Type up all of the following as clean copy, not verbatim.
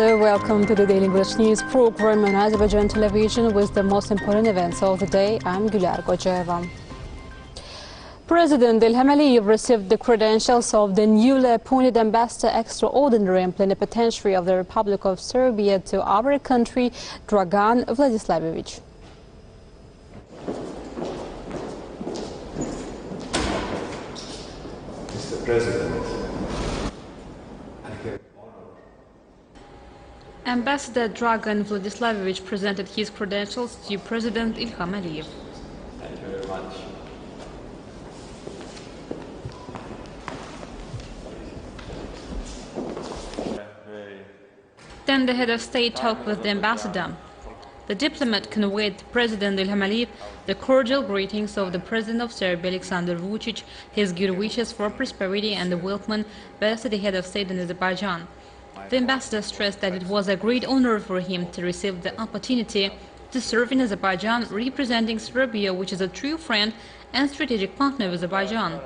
Hello, welcome to the Daily English News program on Azərbaycan Televiziya with the most important events of the day. I'm Qocaman. President İlham received the credentials of the newly appointed Ambassador Extraordinary and Plenipotentiary of the Republic of Serbia to our country, Dragan Vladislavovich. Mr. President, Ambassador Dragan Vladislavovich presented his credentials to President İlham. Thank you very much. Then the head of state talked with the ambassador. The diplomat conveyed to President İlham the cordial greetings of the President of Serbia, Aleksandar Vučić, his good wishes for prosperity and development best to the head of state in Azerbaijan. The ambassador stressed that it was a great honor for him to receive the opportunity to serve in Azerbaijan, representing Serbia, which is a true friend and strategic partner of Azerbaijan.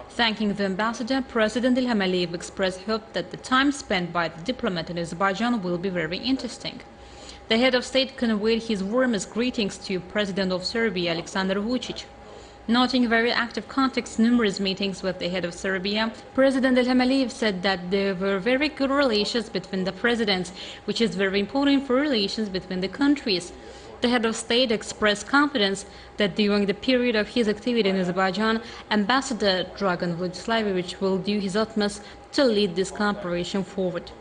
Thanking the ambassador, President İlham expressed hope that the time spent by the diplomat in Azerbaijan will be very interesting. The head of state conveyed his warmest greetings to President of Serbia, Aleksandar Vučić. Noting very active contacts, numerous meetings with the head of Serbia, President İlham said that there were very good relations between the presidents, which is very important for relations between the countries. The head of state expressed confidence that during the period of his activity in Azerbaijan, Ambassador Dragan Vladislavovich will do his utmost to lead this cooperation forward.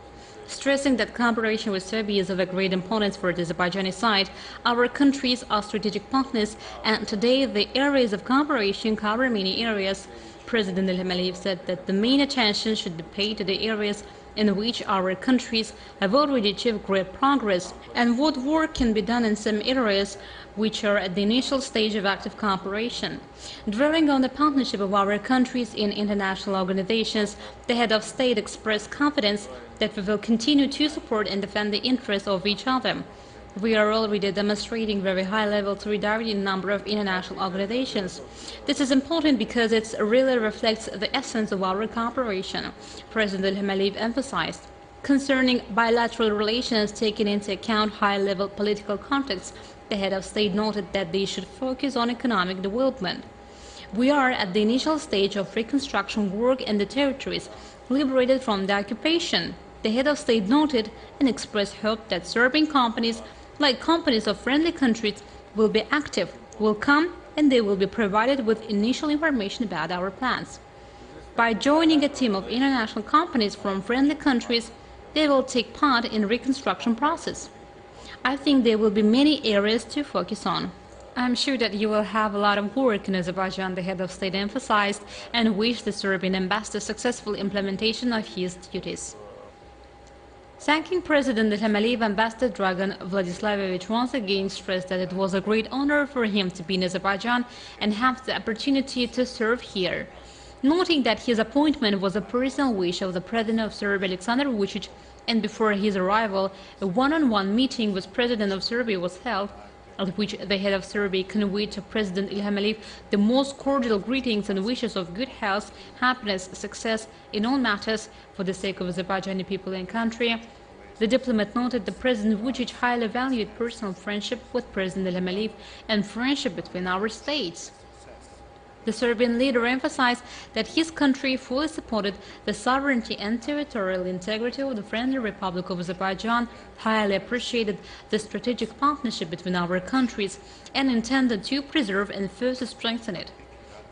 Stressing that cooperation with Serbia is of a great importance for the Azerbaijani side, our countries are strategic partners, and today the areas of cooperation cover many areas. President İlham said that the main attention should be paid to the areas in which our countries have already achieved great progress, and what work can be done in some areas which are at the initial stage of active cooperation. Dwelling on the partnership of our countries in international organizations, the head of state expressed confidence that we will continue to support and defend the interests of each other. We are already demonstrating very high level solidarity in a number of international organizations. This is important because it really reflects the essence of our cooperation, President İlham emphasized. Concerning bilateral relations taking into account high-level political contexts, the head of state noted that they should focus on economic development. We are at the initial stage of reconstruction work in the territories liberated from the occupation. The head of state noted and expressed hope that Serbian companies, like companies of friendly countries, will be active, will come, and they will be provided with initial information about our plans. By joining a team of international companies from friendly countries, they will take part in the reconstruction process. I think there will be many areas to focus on. I'm sure that you will have a lot of work in Azerbaijan, the head of state emphasized, and wished the Serbian ambassador successful implementation of his duties. Thanking President İlham, Ambassador Dragan Vladislavovich once again stressed that it was a great honor for him to be in Azerbaijan and have the opportunity to serve here. Noting that his appointment was a personal wish of the President of Serbia, Aleksandar Vučić, and before his arrival, a one-on-one meeting with President of Serbia was held, at which the head of Serbia conveyed to President İlham the most cordial greetings and wishes of good health, happiness, success in all matters for the sake of Azerbaijani people and country. The diplomat noted that President Vučić highly valued personal friendship with President İlham and friendship between our states. The Serbian leader emphasized that his country fully supported the sovereignty and territorial integrity of the friendly Republic of Azerbaijan, highly appreciated the strategic partnership between our countries, and intended to preserve and further strengthen it.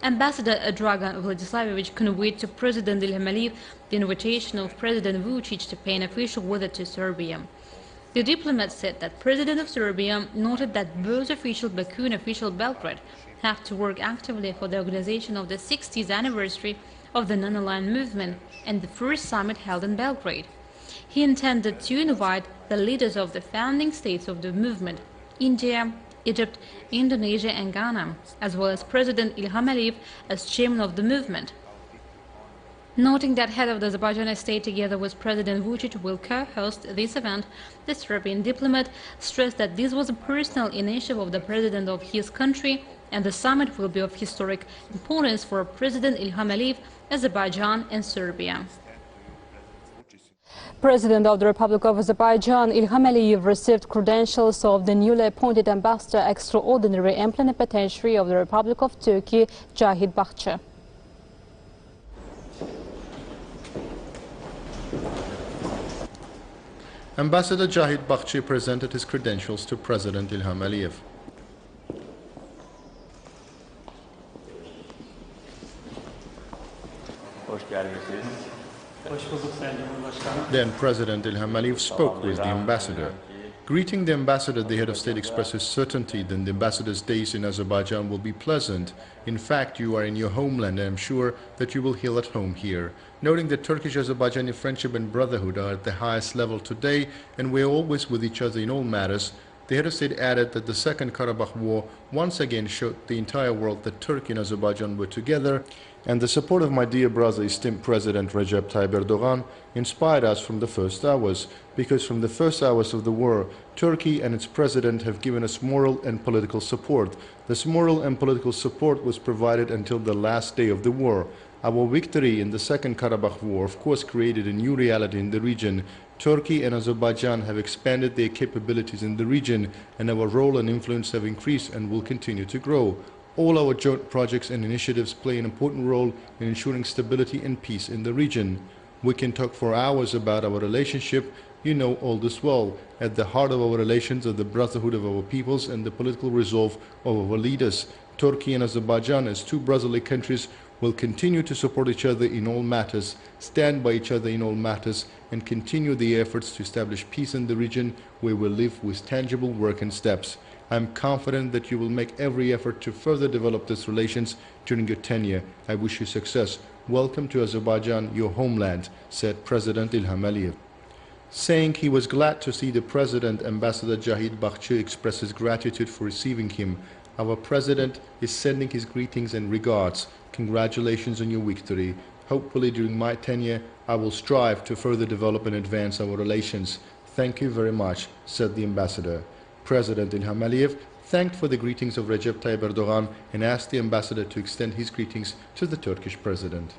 Ambassador Dragan Vladislavovich conveyed to President İlham the invitation of President Vučić to pay an official visit to Serbia. The diplomat said that President of Serbia noted that both official Baku and official Belgrade have to work actively for the organization of the 60th anniversary of the non-aligned movement and the first summit held in Belgrade. He intended to invite the leaders of the founding states of the movement, India, Egypt, Indonesia and Ghana, as well as President İlham as chairman of the movement. Noting that head of the Azerbaijani state together with President Vučić will co-host this event, the Serbian diplomat stressed that this was a personal initiative of the president of his country and the summit will be of historic importance for President İlham, Azerbaijan and Serbia. President of the Republic of Azerbaijan, İlham Aliyev, received credentials of the newly appointed Ambassador Extraordinary and Plenipotentiary of the Republic of Turkey, Cahit Bahçe. Ambassador Cahit Bahçe presented his credentials to President İlham Aliyev. Then President İlham Aliyev spoke with the ambassador. Greeting the ambassador, the head of state expressed his certainty that the ambassador's days in Azerbaijan will be pleasant. In fact, you are in your homeland, and I am sure that you will feel at home here. Noting that Turkish-Azerbaijani friendship and brotherhood are at the highest level today, and we are always with each other in all matters, the head of state added that the Second Karabakh War once again showed the entire world that Turkey and Azerbaijan were together, and the support of my dear brother, esteemed President Recep Tayyip Erdogan, inspired us from the first hours, because from the first hours of the war, Turkey and its president have given us moral and political support. This moral and political support was provided until the last day of the war. Our victory in the Second Karabakh War, of course, created a new reality in the region. Turkey and Azerbaijan have expanded their capabilities in the region, and our role and influence have increased and will continue to grow. All our joint projects and initiatives play an important role in ensuring stability and peace in the region. We can talk for hours about our relationship. You know all this well. At the heart of our relations are the brotherhood of our peoples and the political resolve of our leaders. Turkey and Azerbaijan, as two brotherly countries, will continue to support each other in all matters, stand by each other in all matters, and continue the efforts to establish peace in the region where we live with tangible work and steps. I am confident that you will make every effort to further develop these relations during your tenure. I wish you success. Welcome to Azerbaijan, your homeland, said President İlham Aliyev. Saying he was glad to see the President, Ambassador Cahit Bahçe, express his gratitude for receiving him. Our President is sending his greetings and regards. Congratulations on your victory. Hopefully during my tenure, I will strive to further develop and advance our relations. Thank you very much, said the ambassador. President İlham Aliyev thanked for the greetings of Recep Tayyip Erdogan and asked the ambassador to extend his greetings to the Turkish president.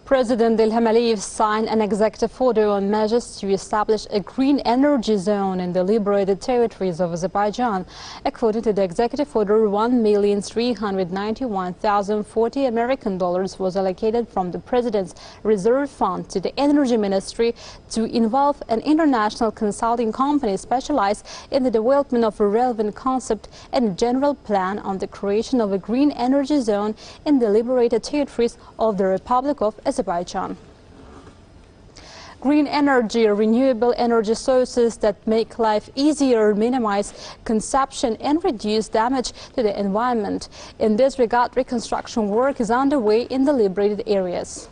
President İlham Aliyev signed an executive order on measures to establish a green energy zone in the liberated territories of Azerbaijan. According to the executive order, $1,391,040 American was allocated from the President's Reserve Fund to the Energy Ministry to involve an international consulting company specialized in the development of a relevant concept and a general plan on the creation of a green energy zone in the liberated territories of the Republic of Azerbaijan. Green energy, renewable energy sources that make life easier, minimize consumption and reduce damage to the environment. In this regard, reconstruction work is underway in the liberated areas.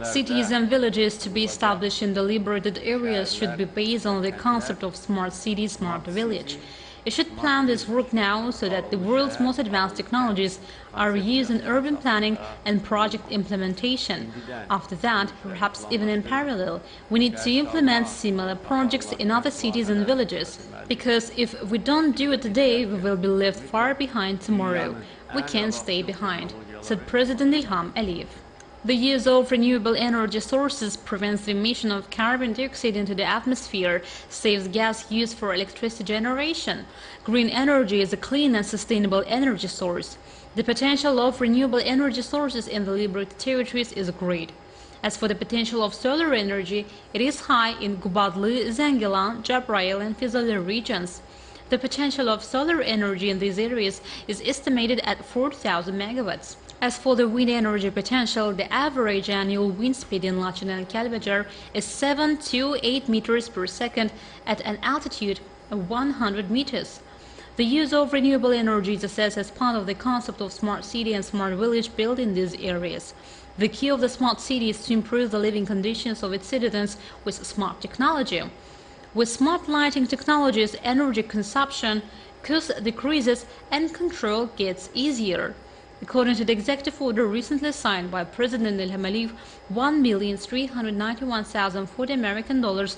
Cities and villages to be established in the liberated areas should be based on the concept of smart city, smart village. It should plan this work now so that the world's most advanced technologies are used in urban planning and project implementation. After that, perhaps even in parallel, we need to implement similar projects in other cities and villages. Because if we don't do it today, we will be left far behind tomorrow. We can't stay behind, said President İlham Aliyev. The use of renewable energy sources prevents the emission of carbon dioxide into the atmosphere, saves gas use for electricity generation. Green energy is a clean and sustainable energy source. The potential of renewable energy sources in the liberated territories is great. As for the potential of solar energy, it is high in Qubadlı, Zəngilan, Cəbrayıl and Füzuli regions. The potential of solar energy in these areas is estimated at 4,000 megawatts. As for the wind energy potential, the average annual wind speed in Laçın and Kəlbəcər is 7 to 8 meters per second at an altitude of 100 meters. The use of renewable energy is assessed as part of the concept of smart city and smart village built in these areas. The key of the smart city is to improve the living conditions of its citizens with smart technology. With smart lighting technologies, energy consumption cost decreases and control gets easier. According to the executive order recently signed by President İlham Aliyev, $1,391,040 American was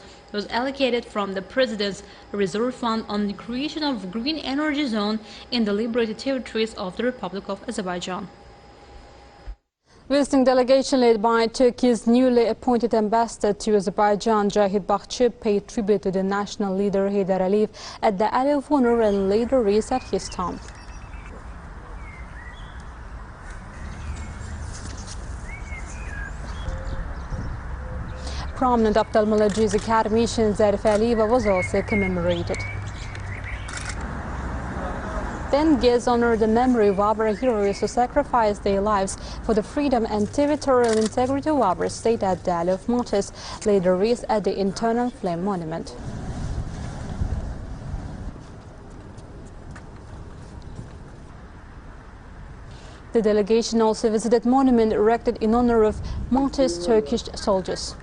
allocated from the President's Reserve Fund on the creation of a green energy zone in the liberated territories of the Republic of Azerbaijan. Visiting delegation led by Turkey's newly appointed ambassador to Azerbaijan, Cahit Bakçı, paid tribute to the national leader Heydar Aliyev at the Aliyev honor and later raised at his tomb. Prominent ophthalmologist academician Zarif Aliyeva was also commemorated. Then guests honored the memory of our heroes who sacrificed their lives for the freedom and territorial integrity of our state at the Aliyev Martyrs, later raised at the Internal Flame Monument. The delegation also visited monument erected in honor of martyrs Turkish soldiers.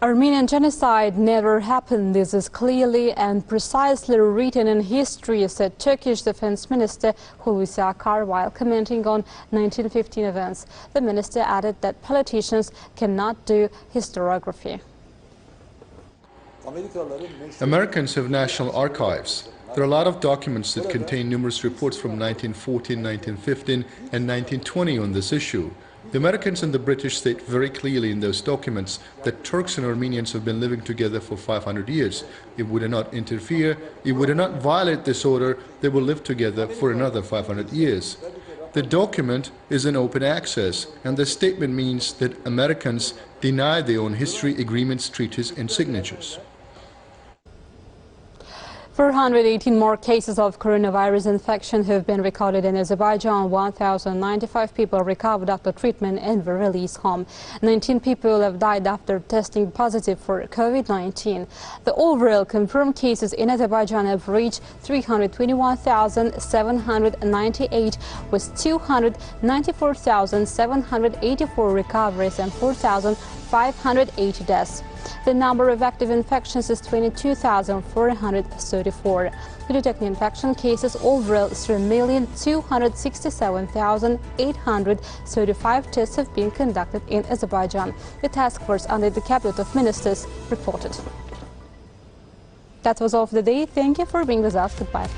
Armenian genocide never happened. This is clearly and precisely written in history, said Turkish Defense Minister Hulusi Akar while commenting on 1915 events. The minister added that politicians cannot do historiography. Americans have national archives. There are a lot of documents that contain numerous reports from 1914, 1915 and 1920 on this issue. The Americans and the British state very clearly in those documents that Turks and Armenians have been living together for 500 years. If we do not interfere, if we do not violate this order, they will live together for another 500 years. The document is in open access, and the statement means that Americans deny their own history, agreements, treaties, and signatures. 418 more cases of coronavirus infection have been recorded in Azerbaijan. 1,095 people recovered after treatment and were released home. 19 people have died after testing positive for COVID-19. The overall confirmed cases in Azerbaijan have reached 321,798, with 294,784 recoveries and 4,580 deaths. The number of active infections is 22,434. To detect infection cases, overall 3,267,835 tests have been conducted in Azerbaijan. The task force under the Cabinet of Ministers reported. That was all for the day. Thank you for being with us. Goodbye.